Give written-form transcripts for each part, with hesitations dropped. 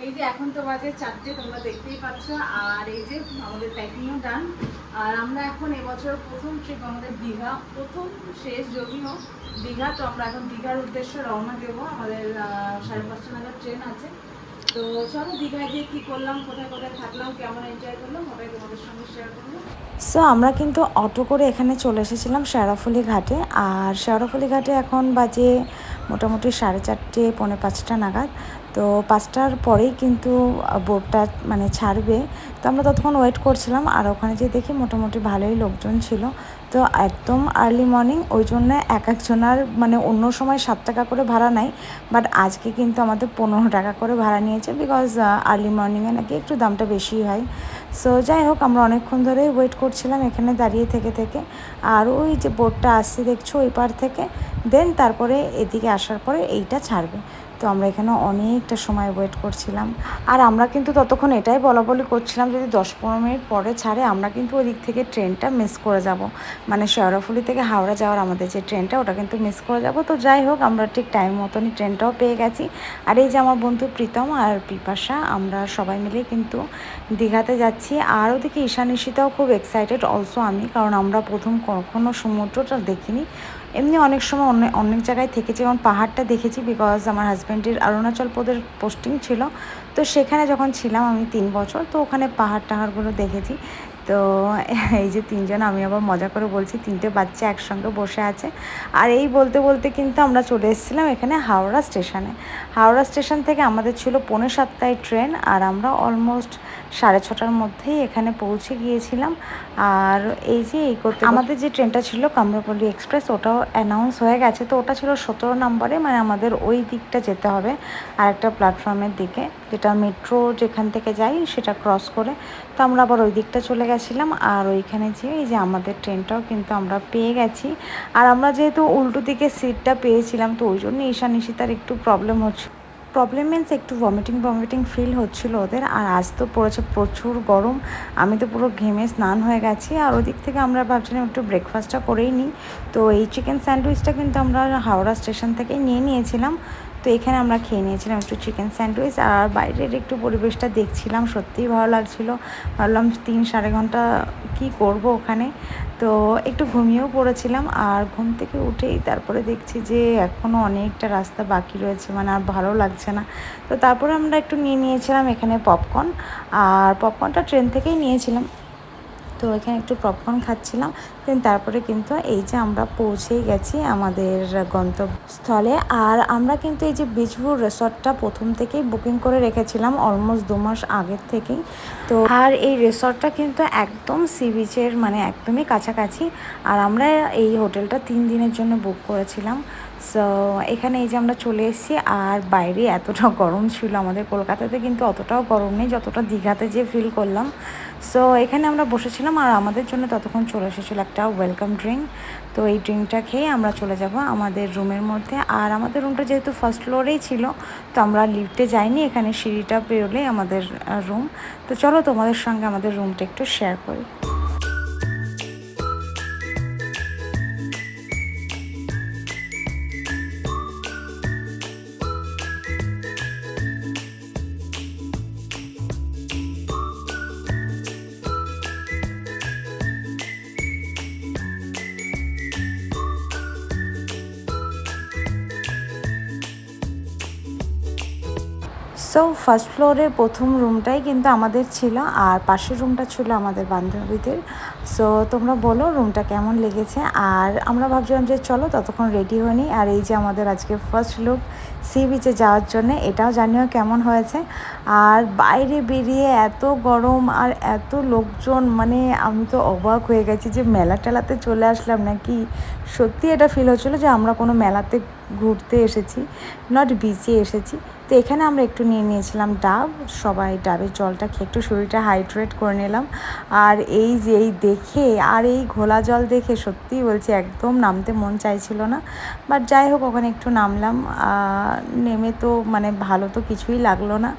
এই যে এখন তো বাজে 4টে, তোমরা দেখতেই পাচ্ছ। আর এই যে আমাদের প্যাকিংও ডান। আর আমরা এখন এবছর প্রথম ট্রিপ আমাদের দীঘা, প্রথম শেষ যদিও দীঘা। তো আমরা এখন দীঘার উদ্দেশ্যে রওনা দেবো। আমাদের 5:30 নাগাদ ট্রেন আছে। তো চলো দীঘায় গিয়ে কী করলাম, কোথায় কোথায় থাকলাম, কেমন এনজয় করলাম, ওটাই তোমাদের সঙ্গে শেয়ার করবো। সো আমরা কিন্তু অটো করে এখানে চলে এসেছিলাম শেওড়াফুলি ঘাটে। আর শেওড়াফুলি ঘাটে এখন বাজে মোটামুটি 4:30 পৌনে 5টা নাগাদ। তো 5টার পরেই কিন্তু বোটটা মানে ছাড়বে। তো আমরা ততক্ষণ ওয়েট করছিলাম। আর ওখানে যে দেখি মোটামুটি ভালোই লোকজন ছিল। তো একদম আর্লি মর্নিং, ওই জন্য এক একজনার মানে অন্য সময় 7 টাকা করে ভাড়া নেয়, বাট আজকে কিন্তু আমাদের 15 টাকা করে ভাড়া নিয়েছে, বিকজ আর্লি মর্নিংয়ে নাকি একটু দামটা বেশি হয়। সো যাই হোক, আমরা অনেকক্ষণ ধরেই ওয়েট করছিলাম এখানে দাঁড়িয়ে থেকে থেকে। আর ওই যে বোটটা আসছে দেখছো ওই পার থেকে, দেন তারপরে এদিকে আসার পরে এইটা ছাড়বে। তো আমরা এখানে অনেকটা সময় ওয়েট করছিলাম। আর আমরা কিন্তু ততক্ষণ এটাই বলাবলি করছিলাম যদি 10-15 মিনিট পরে ছাড়ে আমরা কিন্তু ওই দিক থেকে ট্রেনটা মিস করে যাব। মানে শেওড়াফুলি থেকে হাওড়া যাওয়ার আমাদের যে ট্রেনটা, ওটা কিন্তু মিস করে যাব। তো যাই হোক, আমরা ঠিক টাইম মতনই ট্রেনটাও পেয়ে গেছি। আর এই যে আমার বন্ধু প্রীতম আর পিপাসা, আমরা সবাই মিলে কিন্তু দীঘাতে যাচ্ছি। আর ওদিকে ঈশান ঈশিতাও খুব এক্সাইটেড, অলসো আমি, কারণ আমরা প্রথম কখনো সমুদ্রটা দেখিনি। এমনি অনেক সময় অনেক জায়গায় থেকেছি, যেমন পাহাড়টা দেখেছি, বিকজ আমার হাজব্যান্ডের অরুণাচল প্রদেশ পোস্টিং ছিল। তো সেখানে যখন ছিলাম আমি 3 বছর, তো ওখানে পাহাড় টাহাড়গুলো দেখেছি। তো এই যে তিনজন, আমি আবার মজা করে বলছি, 3টে বাচ্চা একসঙ্গে বসে আছে। আর এই বলতে বলতে কিন্তু আমরা চলে এসেছিলাম এখানে হাওড়া স্টেশনে। হাওড়া স্টেশন থেকে আমাদের ছিল 6:45 ট্রেন, আর আমরা অলমোস্ট 6:30টার মধ্যেই এখানে পৌঁছে গিয়েছিলাম। আর এই যে এই করতে আমাদের যে ট্রেনটা ছিল কামরূপল্লী এক্সপ্রেস, ওটাও অ্যানাউন্স হয়ে গেছে। তো ওটা ছিল 17 নম্বরে, মানে আমাদের ওই দিকটা যেতে হবে আর একটা প্ল্যাটফর্মের দিকে, যেটা মেট্রো যেখান থেকে যাই সেটা ক্রস করে। তো আমরা আবার ওই দিকটা চলে গেছিলাম। আর ওইখানে যে এই যে আমাদের ট্রেনটাও কিন্তু আমরা পেয়ে গেছি। আর আমরা যেহেতু উল্টো দিকে সিটটা পেয়েছিলাম, তো ওই জন্য ঈশান ঈশিতার একটু প্রবলেম হচ্ছে। প্রবলেম মিন্স একটু ভমিটিং ফিল হচ্ছিলো ওদের। আর আজ তো পড়েছে প্রচুর গরম, আমি তো পুরো ঘেমে স্নান হয়ে গেছি। আর ওদিক থেকে আমরা ভাবছিলাম একটু ব্রেকফাস্টটা করেই নিই। তো এই চিকেন স্যান্ডউইচটা কিন্তু আমরা হাওড়া স্টেশন থেকেই নিয়ে নিয়েছিলাম। তো এখানে আমরা খেয়ে নিয়েছিলাম একটু চিকেন স্যান্ডউইচ। আর বাইরের একটু পরিবেশটা দেখছিলাম, সত্যিই ভালো লাগছিলো। ভাবলাম 3-4 ঘন্টা কী করব ওখানে। তো একটু ঘুমিয়েও পড়েছিলাম। আর ঘুম থেকে উঠেই তারপরে দেখছি যে এখনও অনেকটা রাস্তা বাকি রয়েছে, মানে আর ভালো লাগছে না। তো তারপরে আমরা একটু নিয়ে নিয়েছিলাম এখানে পপকর্ন। আর পপকর্নটা ট্রেন থেকেই নিয়েছিলাম। তো এখানে একটু পপকর্ন খাচ্ছিলাম। দেন তারপরে কিন্তু এই যে আমরা পৌঁছেই গেছি আমাদের গন্তব্যস্থলে। আর আমরা কিন্তু এই যে বিচভু রিসর্টটা প্রথম থেকেই বুকিং করে রেখেছিলাম, অলমোস্ট 2 মাস আগের থেকেই। তো আর এই রিসর্টটা কিন্তু একদম সি বিচের মানে একদমই কাছাকাছি। আর আমরা এই হোটেলটা 3 দিনের জন্য বুক করেছিলাম। সো এখানে এই যে আমরা চলে এসেছি। আর বাইরে এতটা গরম ছিল, আমাদের কলকাতাতে কিন্তু অতটাও গরম নেই যতটা দীঘাতে যে ফিল করলাম। সো এখানে আমরা বসেছিলাম। আর আমাদের জন্য ততক্ষণ চলে এসেছিলো একটা ওয়েলকাম ড্রিঙ্ক। তো এই ড্রিঙ্কটা খেয়ে আমরা চলে যাব আমাদের রুমের মধ্যে। আর আমাদের রুমটা যেহেতু ফার্স্ট ফ্লোরেই ছিল, তো আমরা লিফটে যাইনি, এখানে সিঁড়িটা পেরোলেই আমাদের রুম। তো চলো তোমাদের সঙ্গে আমাদের রুমটা একটু শেয়ার করি। সো ফার্স্ট ফ্লোরের প্রথম রুমটাই কিন্তু আমাদের ছিল, আর পাশের রুমটা ছিল আমাদের বান্ধবীদের। সো তোমরা বলো রুমটা কেমন লেগেছে। আর আমরা ভাবছিলাম যে চলো ততক্ষণ রেডি হয়ে নিই। আর এই যে আমাদের আজকে ফার্স্ট লুক সি বিচে যাওয়ার জন্য, এটাও জানিও কেমন হয়েছে। আর বাইরে বেরিয়ে এত গরম আর এত লোকজন, মানে আমি তো অবাক হয়ে গেছি যে মেলা টেলাতে চলে আসলাম নাকি। সত্যি এটা ফিল হচ্ছিলো যে আমরা কোনো মেলাতে ঘুরতে এসেছি, নট বিচে এসেছি। তো এখানে আমরা একটু নিয়ে নিয়েছিলাম ডাব, সবাই ডাবের জলটা খেয়ে একটু শরীরটা হাইড্রেট করে নিলাম। আর এই যে এই দেখে আর এই ঘোলা জল দেখে সত্যিই বলছি একদম নামতে মন চাইছিল না, বাট যাই হোক ওখানে একটু নামলাম। নেমে তো মানে ভালো তো কিছুই লাগলো না।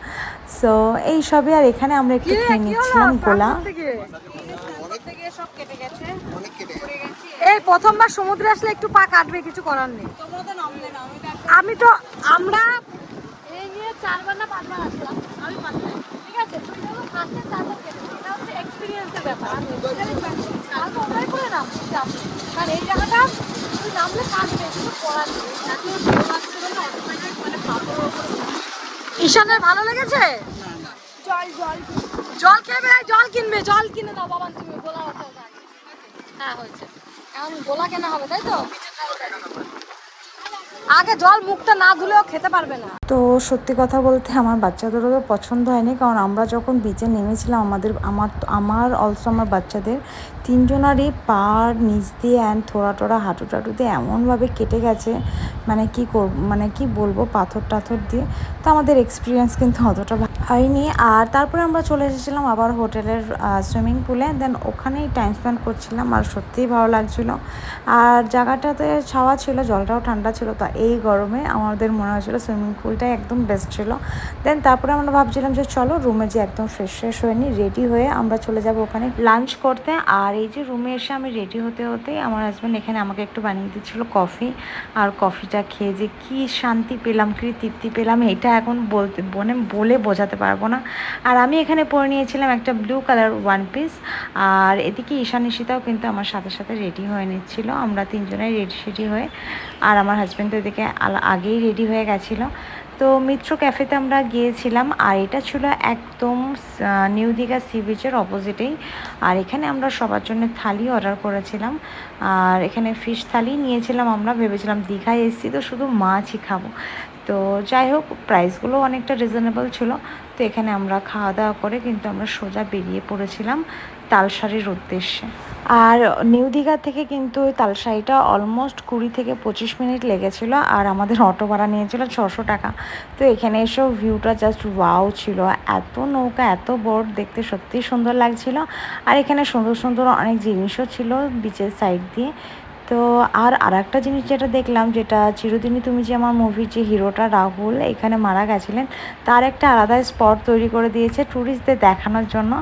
সো এই সবই। আর এখানে আমরা একটু খেয়ে নিচ্ছিলাম গোলা। এই প্রথমবার সমুদ্রে আসলে একটু পা কাটবে, কিছু করার নেই। আমি তো আমরা এই নিয়ে 4বার না 5বার আসলাম, আমি ফার্স্ট টাইম, ঠিক আছে? তুই যখন ফার্স্ট টাইম 4বার গেছিস, এটা হচ্ছে এক্সপিরিয়েন্সের ব্যাপার। কালকে ওটাই করে নাম, কারণ এই জায়গাটা তুই নামলে কাঁদবে, কিছু করার নেই। এত ঢেউ আসছে বলে অটোমেটিক মানে পাথরের উপরে। ঈশানের ভালো লেগেছে? জল খেয়ে জল কিনবে, জল কিনে দাও বাবা, তুমি গোলা হচ্ছে। হ্যাঁ হয়েছে, এখন গোলা কেনা হবে, তাই তো? আগে জল মুখটা না ধুলেও খেতে পারবে না। তো সত্যি কথা বলতে আমার বাচ্চাদেরও তো পছন্দ হয়নি, কারণ আমরা যখন বিচে নেমেছিলাম আমার অলসো আমার বাচ্চাদের তিনজনারই পার নিচ দিয়ে অ্যান্ড থোড়া টোড়া হাঁটু টাটুতে এমনভাবে কেটে গেছে, মানে কি বলবো, পাথর টাথর দিয়ে। তো আমাদের এক্সপিরিয়েন্স কিন্তু অতটা হয়নি। আর তারপরে আমরা চলে এসেছিলাম আবার হোটেলের সুইমিং পুলে, দেন ওখানেই টাইম স্পেন্ড করছিলাম। আর সত্যিই ভালো লাগছিলো, আর জায়গাটাতে ছাওয়া ছিল, জলটাও ঠান্ডা ছিল। তো এই গরমে আমাদের মনে হয়েছিল সুইমিং পুলটাই একদম বেস্ট ছিল। দেন তারপরে আমরা ভাবছিলাম যে চলো রুমে যে একদম ফ্রেশ হয়ে নিই, রেডি হয়ে আমরা চলে যাব ওখানে লাঞ্চ করতে। আর এই যে রুমে এসে আমি রেডি হতেই আমার হাজব্যান্ড এখানে আমাকে একটু বানিয়ে দিচ্ছিল কফি। আর কফিটা খেয়ে যে কি শান্তি পেলাম, কি তৃপ্তি পেলাম, এটা এখন বলে বোঝাতে পারবো না। আর আমি এখানে পরে নিয়েছিলাম একটা ব্লু কালার ওয়ান পিস। আর এদিকে ঈশান ঈশিতাও কিন্তু আমার সাথে সাথে রেডি হয়ে নিচ্ছিল। আমরা তিনজনেই রেডি হয়ে, আর আমার হাজব্যান্ড তো এদিকে আগেই রেডি হয়ে গেছিলো। তো মিত্র ক্যাফেতে আমরা গিয়েছিলাম, আর এটা ছিল একদম নিউ দীঘা সি বিচের অপোজিটেই। আর এখানে আমরা সবার জন্য থালি অর্ডার করেছিলাম, আর এখানে ফিশ থালি নিয়েছিলাম। আমরা ভেবেছিলাম দীঘায় এসেছি তো শুধু মাছই খাবো। তো যাই হোক, প্রাইসগুলো অনেকটা রিজনেবল ছিল। তো এখানে আমরা খাওয়া দাওয়া করে কিন্তু আমরা সোজা বেরিয়ে পড়েছিলাম তালসারির উদ্দেশ্যে। আর নিউ দীঘা থেকে কিন্তু ওই তালসারিটা অলমোস্ট 20 থেকে 25 মিনিট লেগেছিল, আর আমাদের অটো ভাড়া নিয়েছিল 600 টাকা। তো এখানে এসেও ভিউটা জাস্ট ওয়াও ছিল, এত নৌকা, এত বোট, দেখতে সত্যিই সুন্দর লাগছিল। আর এখানে সুন্দর সুন্দর অনেক জিনিসও ছিল বিচের সাইড দিয়ে। তো আর একটা জিনিস যেটা দেখলাম, যেটা চিরদিনই তুমি যে আমার মুভির যে হিরোটা রাহুল এখানে মারা গেছিলেন, তার একটা আলাদা স্পট তৈরি করে দিয়েছে ট্যুরিস্টদের দেখানোর জন্য।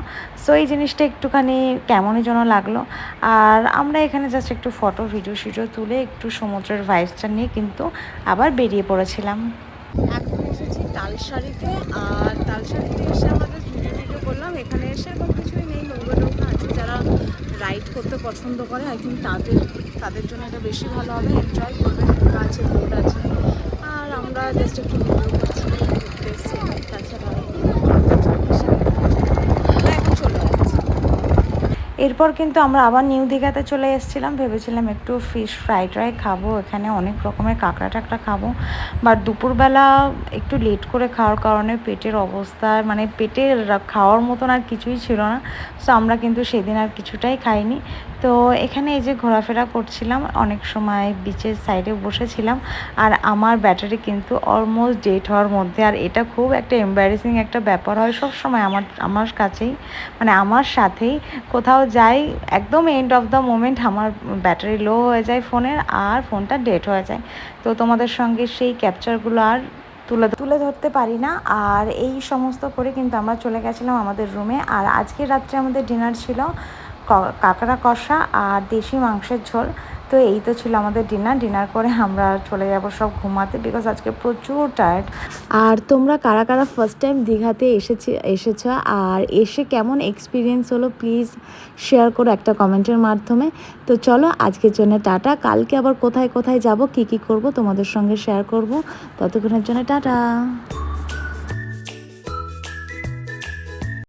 সো এই জিনিসটা একটুখানি কেমনই যেন লাগলো। আর আমরা এখানে জাস্ট একটু ফটো ভিডিও তুলে একটু সমুদ্রের ভাইবসটা নিয়ে কিন্তু আবার বেরিয়ে পড়েছিলাম। এখন এসেছি তালসারিতে, আর তালসারিতে এসে আমাদের ভিডিও করলাম। এখানে এসে এবং কিছুই নেই, নৌকা আছে, যারা রাইড করতে পছন্দ করে আই থিঙ্ক তাদের জন্য এটা বেশি ভালো হবে, এনজয় করবে। নৌকা আছে, বোট আছে, আর আমরা জাস্ট একটু ভিডিও করছি, ঘুরতে এসেছি। তাছাড়া আমরা এখন চলে যাচ্ছি। এরপর কিন্তু আমরা আবার নিউ দীঘাতে চলে এসেছিলাম, ভেবেছিলাম একটু ফিশ ফ্রাইড রাইস খাবো, এখানে অনেক রকমের কাঁকড়া টাকড়া খাবো। বাট দুপুরবেলা একটু লেট করে খাওয়ার কারণে পেটের অবস্থা, মানে পেটে খাওয়ার মতন আর কিছুই ছিল না। সো আমরা কিন্তু সেদিন আর কিছুটাই খাইনি। তো এখানে এই যে ঘোরাফেরা করছিলাম, অনেক সময় বিচের সাইডে বসেছিলাম। আর আমার ব্যাটারি কিন্তু অলমোস্ট ডেট হওয়ার মধ্যে, আর এটা খুব একটা এম্বারেসিং একটা ব্যাপার হয় সব সময় আমার কাছেই, মানে আমার সাথেই কোথাও যাই, একদম এন্ড অফ দ্য মোমেন্ট আমার ব্যাটারি লো হয়ে যায় ফোনের, আর ফোনটা ডেট হয়ে যায়। তো তোমাদের সঙ্গে সেই ক্যাপচারগুলো আর তুলে ধরতে পারি না। আর এই সমস্ত করে কিন্তু আমরা চলে গেছিলাম আমাদের রুমে। আর আজকের রাত্রে আমাদের ডিনার ছিল কাঁকড়া কষা আর দেশি মাংসের ঝোল। তো এই তো ছিল আমাদের ডিনার করে আমরা চলে যাব সব ঘুমাতে, বিকজ আজকে প্রচুর টায়ার্ড। আর তোমরা কারা কারা ফার্স্ট টাইম দীঘাতে এসেছো আর এসে কেমন এক্সপিরিয়েন্স হলো, প্লিজ শেয়ার করো একটা কমেন্টের মাধ্যমে। তো চলো আজকের জন্য টাটা, কালকে আবার কোথায় যাব, কি করব তোমাদের সঙ্গে শেয়ার করব। ততক্ষণের জন্য টাটা।